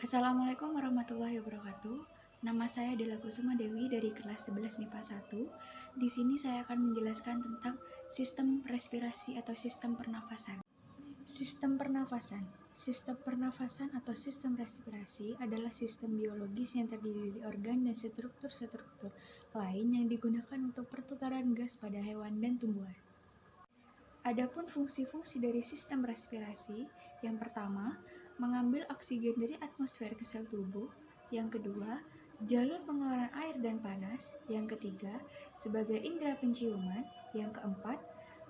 Assalamualaikum warahmatullahi wabarakatuh. Nama saya Dela Kusuma Dewi dari kelas 11 MIPA 1. Di sini saya akan menjelaskan tentang sistem respirasi atau sistem pernafasan. Sistem pernafasan. Sistem pernafasan atau sistem respirasi adalah sistem biologis yang terdiri dari organ dan struktur-struktur lain yang digunakan untuk pertukaran gas pada hewan dan tumbuhan. Adapun fungsi-fungsi dari sistem respirasi, yang pertama, mengambil oksigen dari atmosfer ke sel tubuh. Yang kedua, jalur pengeluaran air dan panas. Yang ketiga, sebagai indera penciuman. Yang keempat,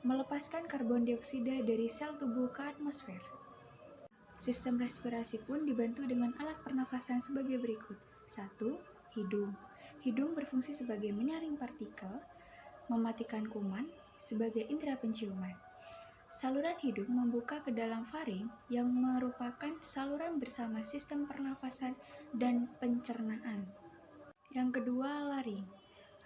melepaskan karbon dioksida dari sel tubuh ke atmosfer. Sistem respirasi pun dibantu dengan alat pernafasan sebagai berikut. 1. Hidung. Hidung berfungsi sebagai menyaring partikel, mematikan kuman, sebagai indera penciuman. Saluran hidung membuka ke dalam faring yang merupakan saluran bersama sistem pernafasan dan pencernaan. Yang kedua, laring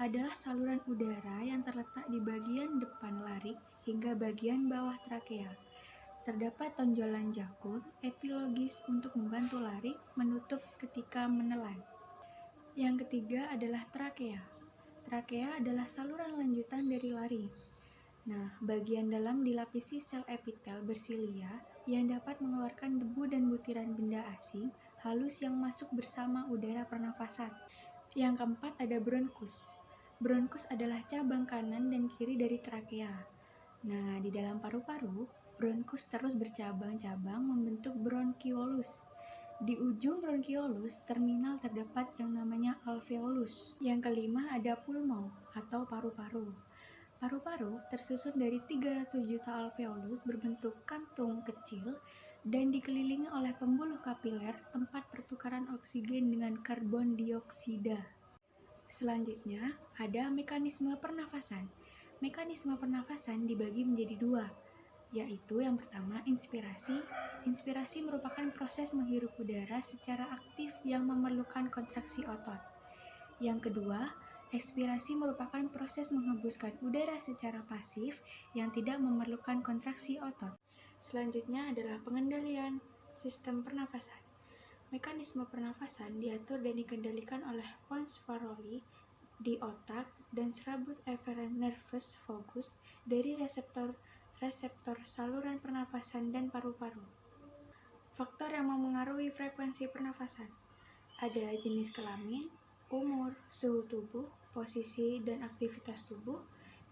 adalah saluran udara yang terletak di bagian depan laring hingga bagian bawah trakea. Terdapat tonjolan jakun epilogis untuk membantu laring menutup ketika menelan. Yang ketiga adalah trakea. Trakea adalah saluran lanjutan dari laring. Nah, bagian dalam dilapisi sel epitel bersilia yang dapat mengeluarkan debu dan butiran benda asing halus yang masuk bersama udara pernafasan. Yang keempat ada bronkus. Bronkus adalah cabang kanan dan kiri dari trakea. Nah, di dalam paru-paru, bronkus terus bercabang-cabang membentuk bronkiolus. Di ujung bronkiolus, terminal terdapat yang namanya alveolus. Yang kelima ada pulmo atau paru-paru. Paru-paru tersusun dari 300 juta alveolus berbentuk kantung kecil dan dikelilingi oleh pembuluh kapiler tempat pertukaran oksigen dengan karbon dioksida. Selanjutnya, ada mekanisme pernafasan. Mekanisme pernafasan dibagi menjadi dua, yaitu yang pertama inspirasi. Inspirasi merupakan proses menghirup udara secara aktif yang memerlukan kontraksi otot. Yang kedua, ekspirasi merupakan proses menghembuskan udara secara pasif yang tidak memerlukan kontraksi otot. Selanjutnya adalah pengendalian sistem pernafasan. Mekanisme pernafasan diatur dan dikendalikan oleh pons Varolii di otak dan serabut efferent nervus vagus dari reseptor saluran pernafasan dan paru-paru. Faktor yang memengaruhi frekuensi pernafasan. Ada jenis kelamin, umur, suhu tubuh, posisi dan aktivitas tubuh,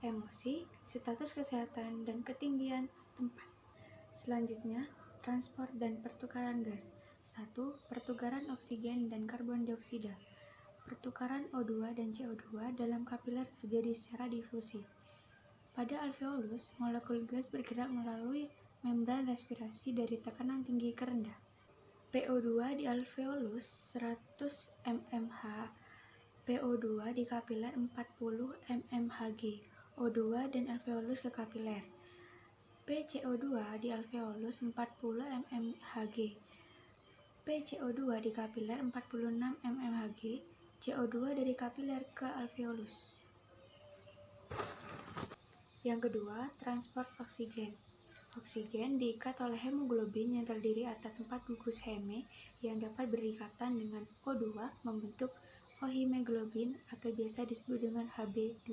emosi, status kesehatan, dan ketinggian tempat. Selanjutnya, transport dan pertukaran gas. 1. Pertukaran oksigen dan karbon dioksida. Pertukaran O2 dan CO2 dalam kapiler terjadi secara difusi. Pada alveolus, molekul gas bergerak melalui membran respirasi dari tekanan tinggi ke rendah. PO2 di alveolus 100 mmHg, PO2 di kapiler 40 mmHg, O2 dan alveolus ke kapiler. PCO2 di alveolus 40 mmHg, PCO2 di kapiler 46 mmHg, CO2 dari kapiler ke alveolus. Yang kedua, transport oksigen. Oksigen diikat oleh hemoglobin yang terdiri atas 4 gugus heme yang dapat berikatan dengan O2 membentuk ohemoglobin atau biasa disebut dengan Hb2.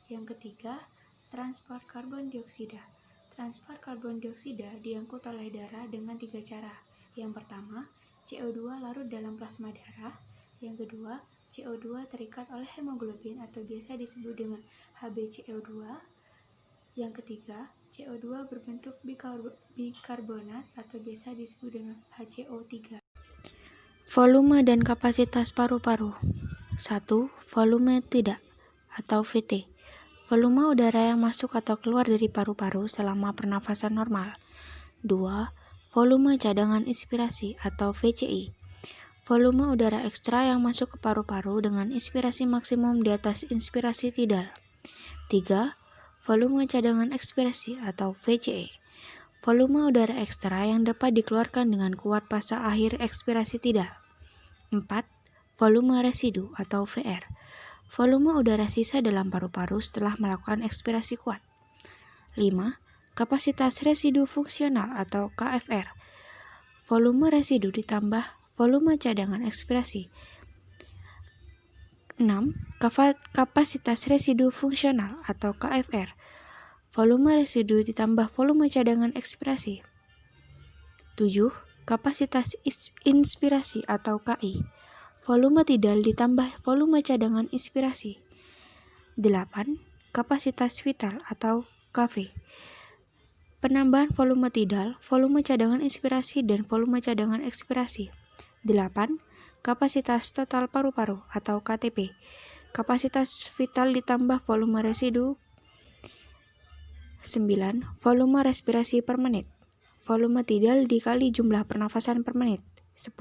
Yang ketiga, transport karbon dioksida. Transport karbon dioksida diangkut oleh darah dengan 3 cara. Yang pertama, CO2 larut dalam plasma darah. Yang kedua, CO2 terikat oleh hemoglobin atau biasa disebut dengan HbCO2. Yang ketiga, CO2 berbentuk bikarbonat atau biasa disebut dengan HCO3. Volume dan kapasitas paru-paru. 1. Volume tidak atau VT. Volume udara yang masuk atau keluar dari paru-paru selama pernafasan normal. 2. Volume cadangan inspirasi atau VCI. Volume udara ekstra yang masuk ke paru-paru dengan inspirasi maksimum di atas inspirasi tidal. 3. Volume cadangan ekspirasi atau VCE. Volume udara ekstra yang dapat dikeluarkan dengan kuat fase akhir ekspirasi tidal. 4. Volume residu atau VR. Volume udara sisa dalam paru-paru setelah melakukan ekspirasi kuat. 5. Kapasitas residu fungsional atau KFR. Volume residu ditambah volume cadangan ekspirasi. 6. Kapasitas residu fungsional atau KFR. Volume residu ditambah volume cadangan ekspirasi. 7. Kapasitas inspirasi atau KI. Volume tidal ditambah volume cadangan inspirasi. 8. Kapasitas vital atau KV. Penambahan volume tidal, volume cadangan inspirasi, dan volume cadangan ekspirasi. 8. Kapasitas total paru-paru atau KTP. Kapasitas vital ditambah volume residu. 9. Volume respirasi per menit. Volume tidal dikali jumlah pernafasan per menit. 10.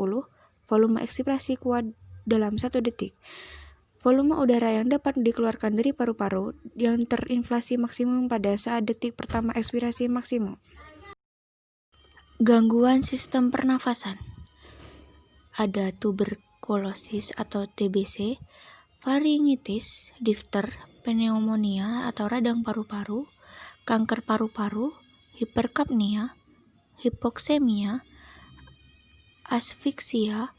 Volume ekspirasi kuat dalam 1 detik. Volume udara yang dapat dikeluarkan dari paru-paru yang terinflasi maksimum pada saat detik pertama ekspirasi maksimum. Gangguan sistem pernafasan. Ada tuberkulosis atau TBC, faringitis, difter, pneumonia atau radang paru-paru, kanker paru-paru, hiperkapnia, hipoksemia, asfiksia,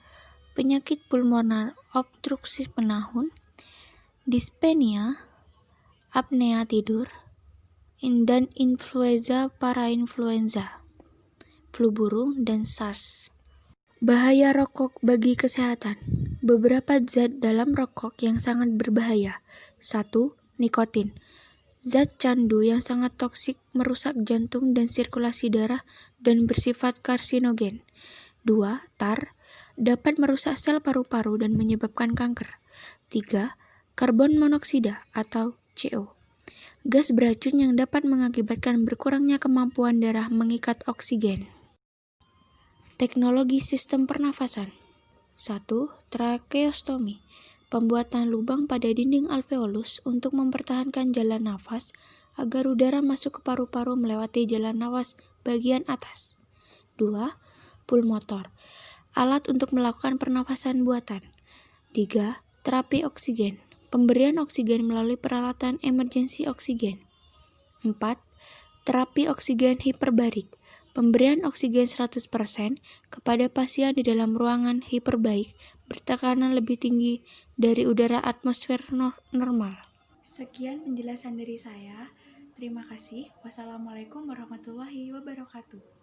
penyakit pulmoner obstruksi penahun, dispnea, apnea tidur, dan influenza parainfluenza, flu burung, dan SARS. Bahaya rokok bagi kesehatan. Beberapa zat dalam rokok yang sangat berbahaya. 1. Nikotin. Zat candu yang sangat toksik, merusak jantung dan sirkulasi darah dan bersifat karsinogen. 2. Tar. Dapat merusak sel paru-paru dan menyebabkan kanker. 3. Karbon monoksida atau CO. Gas beracun yang dapat mengakibatkan berkurangnya kemampuan darah mengikat oksigen. Teknologi sistem pernafasan. 1. Trakeostomi. Pembuatan lubang pada dinding alveolus untuk mempertahankan jalan nafas agar udara masuk ke paru-paru melewati jalan nafas bagian atas. 2. Pulmotor. Alat untuk melakukan pernafasan buatan. 3. Terapi oksigen. Pemberian oksigen melalui peralatan emergensi oksigen. 4. Terapi oksigen hiperbarik. Pemberian oksigen 100% kepada pasien di dalam ruangan hiperbaik bertekanan lebih tinggi dari udara atmosfer normal. Sekian penjelasan dari saya. Terima kasih. Wassalamualaikum warahmatullahi wabarakatuh.